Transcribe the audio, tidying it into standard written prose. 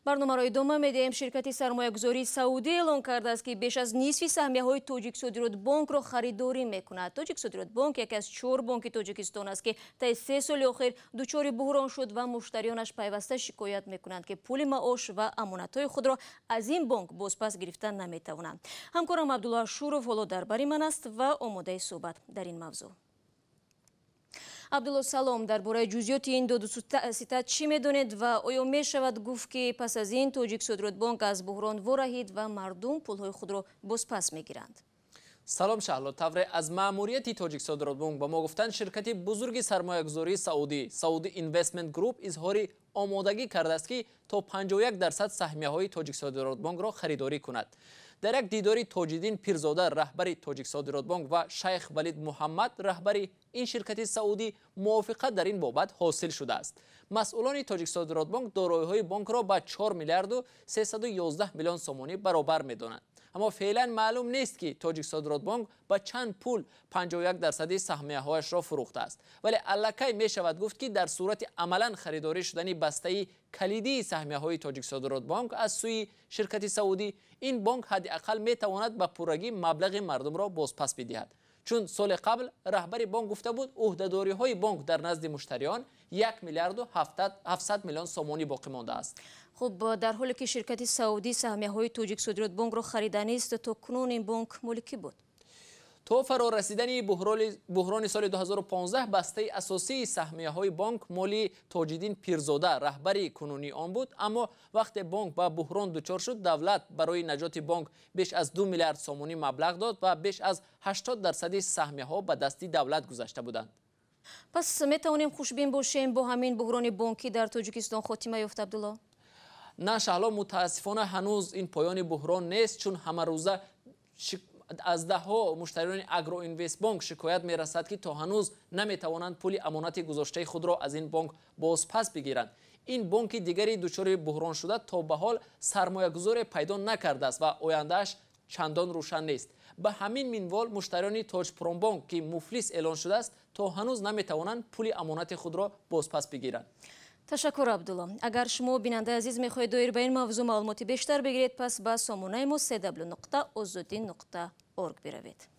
барномаро идома медиҳем. Ширкати сармоягузории Саудӣ эълон кардааст ки беш аз нисфи саҳмияҳои Тоҷиксодиротбонкро харидорӣ мекунад. Тоҷиксодиротбонк яке аз 4 бонки Тоҷикистон аст ки таи 3 соли охир дучори буҳрон шуд ва муштарионаш пайваста шикоят мекунанд ки пули маош ва амонатҳои худро аз ин бонк бозпас гирифта наметавонанд. ҳамкорам Абдулло Шуров ҳоло дар бари ман аст ва омодаи суҳбат дар ин мавзӯъ. Абдулло, салом. Дар бораи ҷузъиёти ин доду ситат чӣ медонед ва оё мешавад гуфт ки пас аз ин Тоҷиксодиротбонк аз буҳрон вораҳид ва мардум пулҳои худро бозпас мегиранд? салом Шаҳло. тавре аз маъмурияти Тоҷиксодиротбонк ба мо гуфтанд ширкати бузурги сармоягузории Саудӣ, Saudi Investment Group, изҳори омодагӣ кардааст ки то 51% саҳмияҳои Тоҷиксодиротбонкро харидорӣ кунад. дар як дидори Тоҷиддин Пирзода, раҳбари Тоҷиксодиротбонк ва Шайх Валид Муҳаммад, раҳбари ин ширкати Саудӣ, мувофиқат дар ин бобат ҳосил шудааст. масъулони Тоҷиксодиротбонк дороиҳои бонкро ба 4 миллиарду 311 миллион сомонӣ баробар медонанд. аммо феълан маълум нест ки Тоҷиксодиротбонк ба чанд пул 51% саҳмияҳояшро фурӯхтааст. вале аллакай мешавад гуфт ки дар сурати амалан харидорӣ шудани бастаи калидии саҳмияҳои Тоҷиксодиротбонк аз сӯи ширкати Саудӣ, ин бонк ҳадди ақал метавонад ба пуррагӣ маблағи мардумро бозпас бидиҳад. чун соли қабл раҳбари бонк гуфта буд уҳдадориҳои бонк дар назди муштариён 1 миллиарду 700 миллион сомонӣ боқӣ мондааст. хуб, дар ҳоле ки ширкати Саудӣ саҳмияҳои Тоҷиксодиротбонкро хариданист, то кунун ин бонк моли кӣ буд? то фарорасидани буҳрони соли 2015 бастаи асосии саҳмияҳои бонк моли Тоҷиддин Пирзода, раҳбари кунунӣ он буд. аммо вақте бонк ба буҳрон дучор шуд, давлат барои наҷоти бонк беш аз 2 миллиард сомонӣ маблағ дод ва беш аз 80% саҳмияҳо ба дасти давлат гузашта буданд. пас метавонем хушбин бошем бо ҳамин буҳрони бонкӣ дар Тоҷикистон хотима ёфт, Абдулло? на Шаҳло, мутаассифона ҳанӯз ин поёни буҳрон нест, чун ҳамарӯза аз даҳҳо муштариёни Агроинвестбонк шикоят мерасад ки то ҳанӯз наметавонанд пули амонати гузоштаи худро аз ин бонк бозпас бигиранд. ин бонки дигари дучори буҳрон шуда то ба ҳол сармоягузоре пайдо накардааст ва ояндааш чандон рӯшан нест. ба ҳамин минвол муштариёни Тоҷпромбонк ки муфлис эълон шудааст, то ҳанӯз наметавонанд пули амонати худро бозпас бигиранд. ташаккур, Абдулло. агар шумо бинандаи азиз мехоҳед доир ба ин мавзӯъ маълумоти бештар бигиред, пас ба сомонаи мо www.ozodin.org биравед.